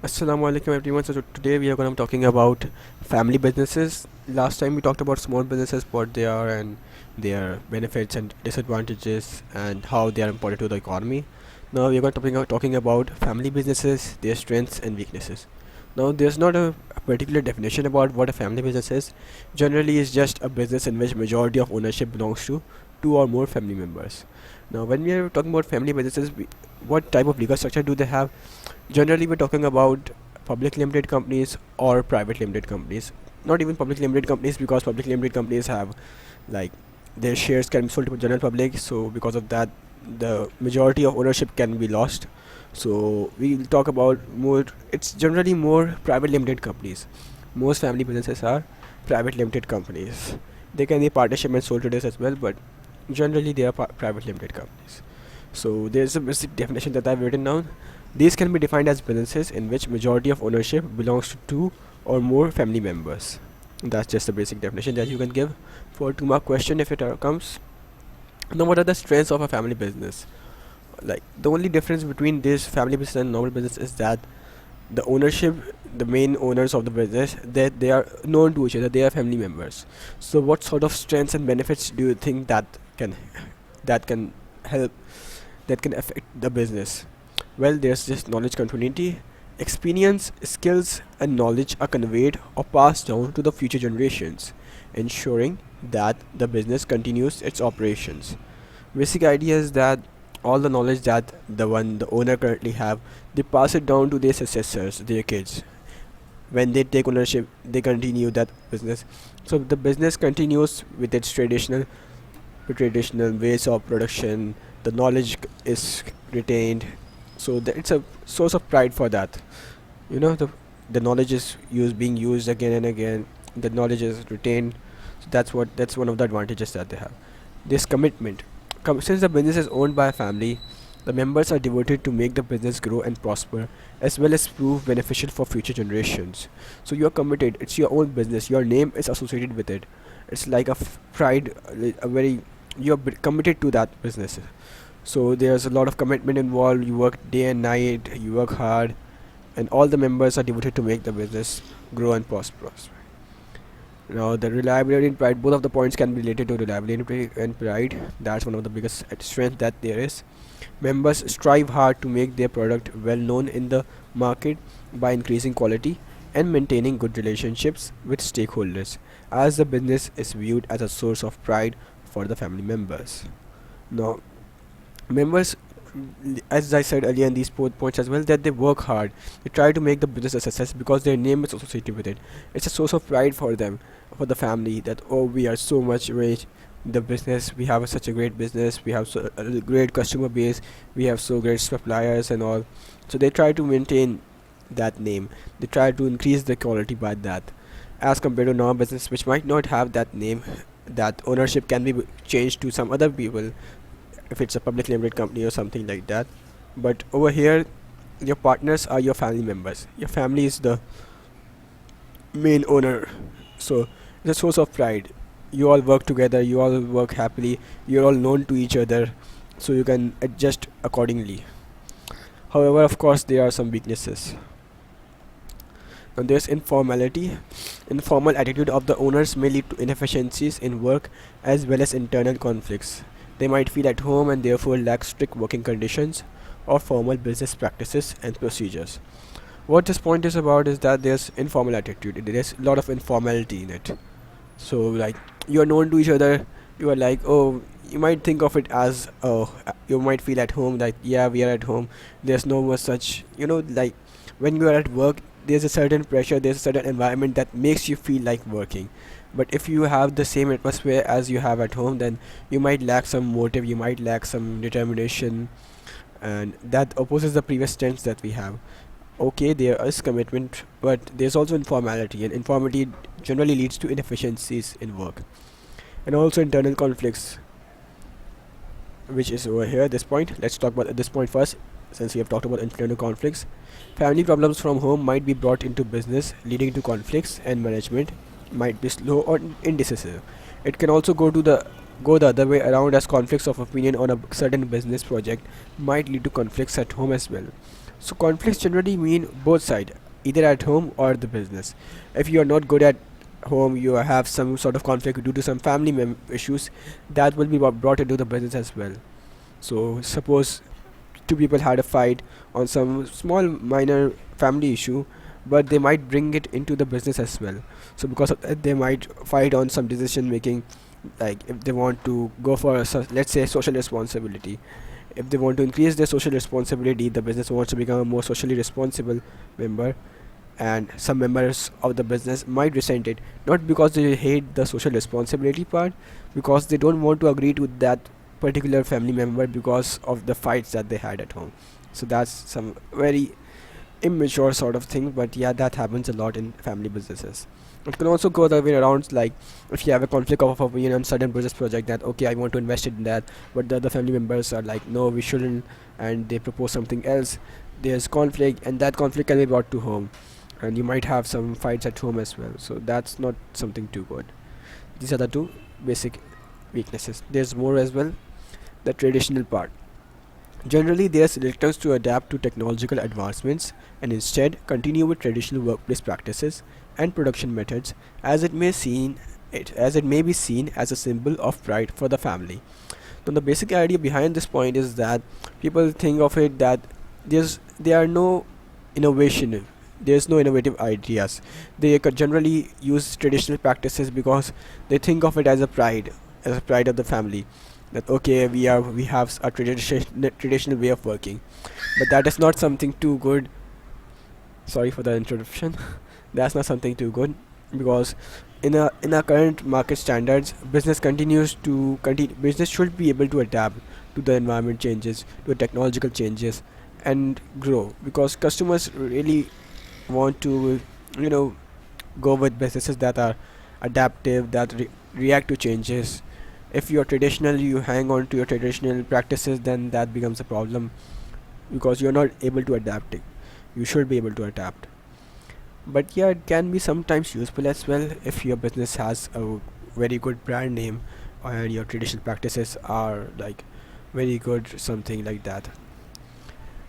Assalamu alaikum everyone. So today we are going to be talking about family businesses. Last time we talked about small businesses, what they are and their benefits and disadvantages and how they are important to the economy. Now we are going to be talking about family businesses, their strengths and weaknesses. Now there's not a particular definition about what a family business is. Generally, it's just a business in which majority of ownership belongs to two or more family members. Now when we are talking about family businesses, what type of legal structure do they have? Generally, we're talking about public limited companies or private limited companies. Not even public limited companies, because public limited companies have like their shares can be sold to the general public. So because of that, the majority of ownership can be lost. So we'll talk about more. It's generally more private limited companies. Most family businesses are private limited companies. They can be partnership and sole traders as well, but generally they are private limited companies. So there's a basic definition that I've written down. These can be defined as businesses in which majority of ownership belongs to two or more family members. That's just a basic definition that you can give for 2 mark question if it comes. Now, what are the strengths of a family business? Like the only difference between this family business and normal business is that the ownership, the main owners of the business, that they are known to each other, they are family members. So, what sort of strengths and benefits do you think can that can help that can affect the business? Well, there's just knowledge continuity. Experience, skills, and knowledge are conveyed or passed down to the future generations, ensuring that the business continues its operations. Basic idea is that all the knowledge that the owner currently have, they pass it down to their successors, their kids. When they take ownership, they continue that business. So the business continues with its traditional ways of production. The knowledge is retained, so it's a source of pride for that. You know, the knowledge is being used again and again. The knowledge is retained. So that's one of the advantages that they have. This commitment. Since the business is owned by a family, the members are devoted to make the business grow and prosper, as well as prove beneficial for future generations. So you're committed. It's your own business. Your name is associated with it. It's like pride, a very you're committed to that business. So there's a lot of commitment involved. You work day and night. You work hard, and all the members are devoted to make the business grow and prosper. Now, the reliability and pride, both of the points can be related to reliability and pride. That's one of the biggest strength that there is. Members strive hard to make their product well known in the market by increasing quality and maintaining good relationships with stakeholders, as the business is viewed as a source of pride for the family members. Now, members, as I said earlier in these points as well, that they work hard. They try to make the business a success because their name is associated with it. It's a source of pride for them, for the family, that oh, we are so much rich. The business, we have such a great business. We have a great customer base. We have so great suppliers and all. So they try to maintain that name. They try to increase the quality by that, as compared to normal business, which might not have that name. That ownership can be changed to some other people if it's a public limited company or something like that. But over here, your partners are your family members. Your family is the main owner. So it's a source of pride. You all work together, you all work happily, you're all known to each other, so you can adjust accordingly. However, of course, there are some weaknesses. And there's informality. Informal attitude of the owners may lead to inefficiencies in work as well as internal conflicts. They might feel at home and therefore lack strict working conditions or formal business practices and procedures. What this point is about is that there's informal attitude. There's a lot of informality in it. So like you are known to each other. You are like, oh, you might think of it as, oh, you might feel at home, like yeah, we are at home. There's no more such, like when you are at work, there's a certain pressure, there's a certain environment that makes you feel like working. But if you have the same atmosphere as you have at home, then you might lack some motive, you might lack some determination, and that opposes the previous strengths that we have. Okay, there is commitment, but there's also informality, and informality generally leads to inefficiencies in work, and also internal conflicts, which is over here. This point, let's talk about this point first, since we have talked about internal conflicts. Family problems from home might be brought into business, leading to conflicts, and management might be slow or indecisive. It can also go the other way around, as conflicts of opinion on a certain business project might lead to conflicts at home as well. So conflicts generally mean both sides, either at home or the business. If you are not good at home, you have some sort of conflict due to some family issues, that will be brought into the business as well. So suppose two people had a fight on some small minor family issue, but they might bring it into the business as well. So because of that, they might fight on some decision making, like if they want to go for let's say social responsibility. If they want to increase their social responsibility, the business wants to become a more socially responsible member, and some members of the business might resent it, not because they hate the social responsibility part, because they don't want to agree to that particular family member because of the fights that they had at home. So that's some very immature sort of thing, but yeah, that happens a lot in family businesses. It can also go the way around, like if you have a conflict of opinion on certain business project, that okay, I want to invest in that, but the other family members are like no, we shouldn't, and they propose something else. There's conflict, and that conflict can be brought to home, and you might have some fights at home as well. So that's not something too good. These are the two basic weaknesses. There's more as well. The traditional part. Generally, there's reluctance to adapt to technological advancements and instead continue with traditional workplace practices and production methods, as it may be seen as a symbol of pride for the family. Now, the basic idea behind this point is that people think of it that there are no innovation, there's no innovative ideas. They could generally use traditional practices because they think of it as a pride of the family, that okay, we have a traditional way of working, but that is not something too good. Sorry for the interruption. That's not something too good, because in our current market standards, business should be able to adapt to the environment changes, to the technological changes, and grow, because customers really want to, you know, go with businesses that are adaptive, that react to changes. If you're traditional, you hang on to your traditional practices, then that becomes a problem, because you're not able to adapt it. You should be able to adapt. But yeah, it can be sometimes useful as well if your business has a very good brand name and your traditional practices are like very good, something like that.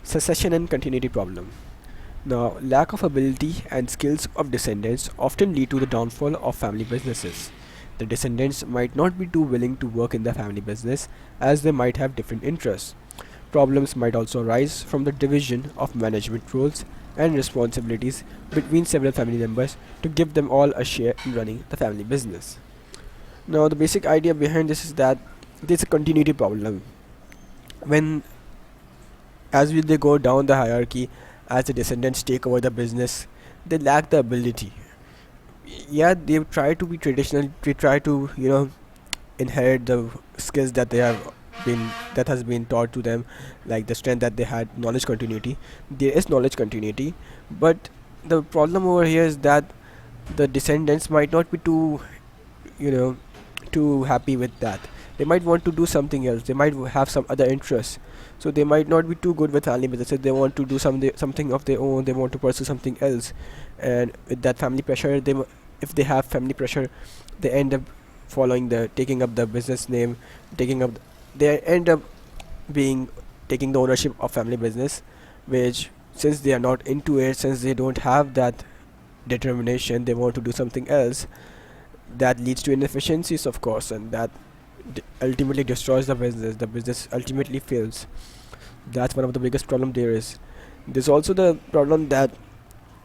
Succession and continuity problem. Now, lack of ability and skills of descendants often lead to the downfall of family businesses. The descendants might not be too willing to work in the family business, as they might have different interests. Problems might also arise from the division of management roles and responsibilities between several family members to give them all a share in running the family business. Now, the basic idea behind this is that there's a continuity problem. When they go down the hierarchy, as the descendants take over the business, they lack the ability. Yeah, they try to be traditional, they try to, inherit the skills that has been taught to them, like the strength that they had, knowledge continuity. There is knowledge continuity, but the problem over here is that the descendants might not be you know too happy with that. They might want to do something else, they might have some other interests, so they might not be too good with family businesses. They want to do something of their own, they want to pursue something else. And with that family pressure, if they have family pressure, they end up taking up the business name, taking up they end up being taking the ownership of family business, which, since they are not into it, since they don't have that determination, they want to do something else. That leads to inefficiencies, of course, and that ultimately destroys the business ultimately fails. That's one of the biggest problem there is. There's also the problem that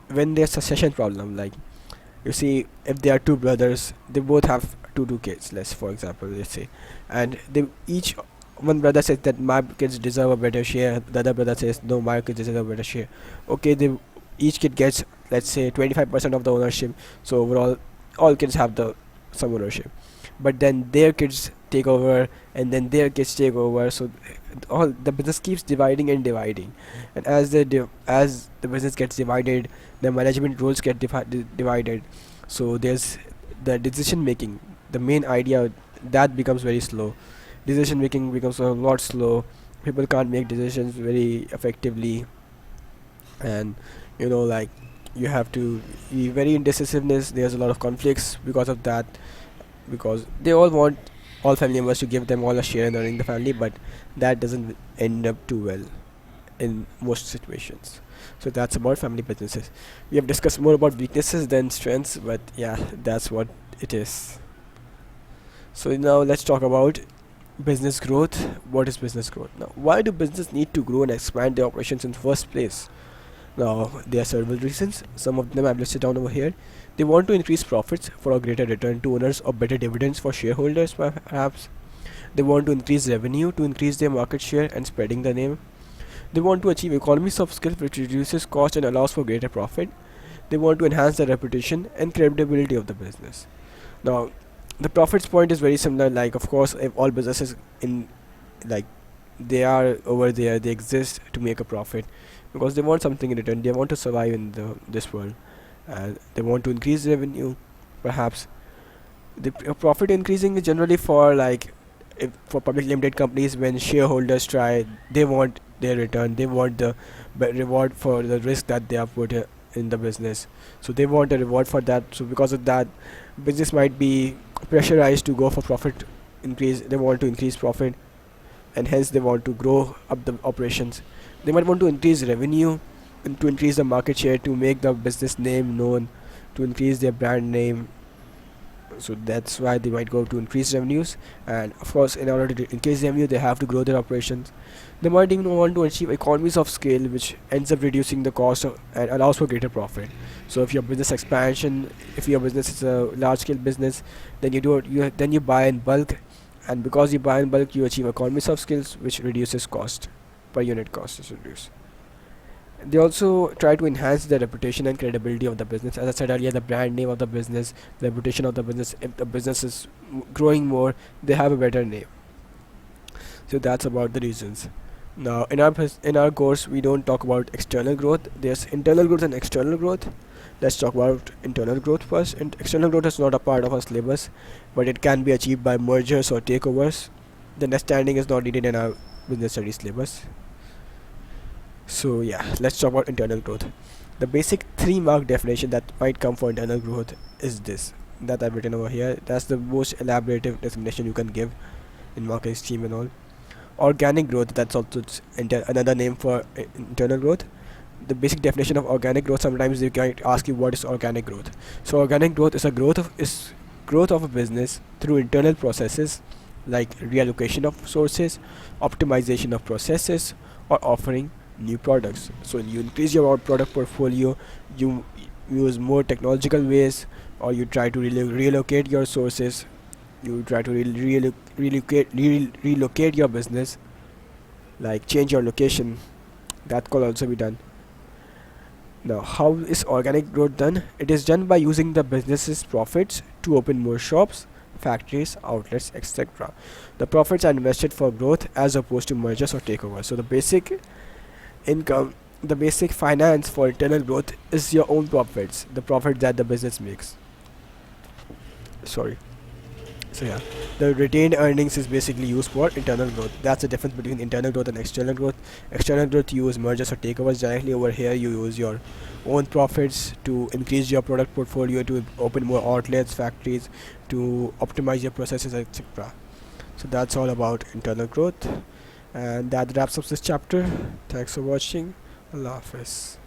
when there's succession problem, like, you see, if there are two brothers, they both have two kids, for example, let's say, and they each one brother says that my kids deserve a better share, the other brother says no, my kids deserve a better share. Okay, they each kid gets, let's say, 25% of the ownership, so overall all kids have the some ownership. But then their kids take over, and then their kids take over, so all the business keeps dividing and dividing. And as the business gets divided, the management roles get divided. So there's the decision making, the main idea, that becomes very slow. Decision making becomes a lot slow. People can't make decisions very effectively, and like, you have to be very indecisiveness. There's a lot of conflicts because of that, because they all want all family members to give them all a share in running the family, but that doesn't end up too well. in most situations. So that's about family businesses. We have discussed more about weaknesses than strengths, but yeah, that's what it is. So now let's talk about business growth. What is business growth? Now, why do business need to grow and expand their operations in the first place? Now, there are several reasons. Some of them I've listed down over here. They want to increase profits for a greater return to owners or better dividends for shareholders, perhaps. They want to increase revenue to increase their market share and spreading the name. They want to achieve economies of scale which reduces cost and allows for greater profit. They want to enhance the reputation and credibility of the business. Now, the profits point is very similar. Like, of course, if all businesses in like they are over there, they exist to make a profit because they want something in return. They want to survive in this world. They want to increase revenue, perhaps. The profit increasing is generally for like if for public limited companies when shareholders try, they want their return. They want the reward for the risk that they have put in the business. So they want a reward for that. So because of that, business might be pressurized to go for profit increase. They want to increase profit, and hence they want to grow up the operations. They might want to increase revenue and to increase the market share, to make the business name known, to increase their brand name. So that's why they might go to increase revenues, and of course in order to increase revenue they have to grow their operations. They might even want to achieve economies of scale, which ends up reducing the cost and allows for greater profit. So if your business expansion, if your business is a large scale business, then then you buy in bulk, and because you buy in bulk you achieve economies of scales, which reduces cost per unit. Cost is reduced. They also try to enhance the reputation and credibility of the business. As I said earlier, the brand name of the business, the reputation of the business. If the business is growing more, they have a better name. So that's about the reasons. Now, in our course, we don't talk about external growth. There's internal growth and external growth. Let's talk about internal growth first. And external growth is not a part of our syllabus, but it can be achieved by mergers or takeovers. The understanding is not needed in our business studies syllabus. So yeah, let's talk about internal growth. The basic 3-mark definition that might come for internal growth is this that I've written over here. That's the most elaborative definition you can give in marketing scheme and all. Organic growth, that's also another name for internal growth. The basic definition of organic growth, sometimes they might ask you what is organic growth. So organic growth is growth of a business through internal processes like reallocation of sources, optimization of processes, or offering new products. So you increase your product portfolio, you use more technological ways, or you try to relocate your sources, you try to relocate your business, like change your location. That could also be done. Now, how is organic growth done? It is done by using the business's profits to open more shops, factories, outlets, etc. The profits are invested for growth as opposed to mergers or takeovers. So the basic income, the basic finance for internal growth is your own profits, the profit that the business makes. Sorry. So yeah, the retained earnings is basically used for internal growth. That's the difference between internal growth and external growth. External growth, you use mergers or takeovers directly. Over here you use your own profits to increase your product portfolio, to open more outlets, factories, to optimize your processes, etc. So that's all about internal growth, and that wraps up this chapter. Thanks for watching. Allah Hafiz.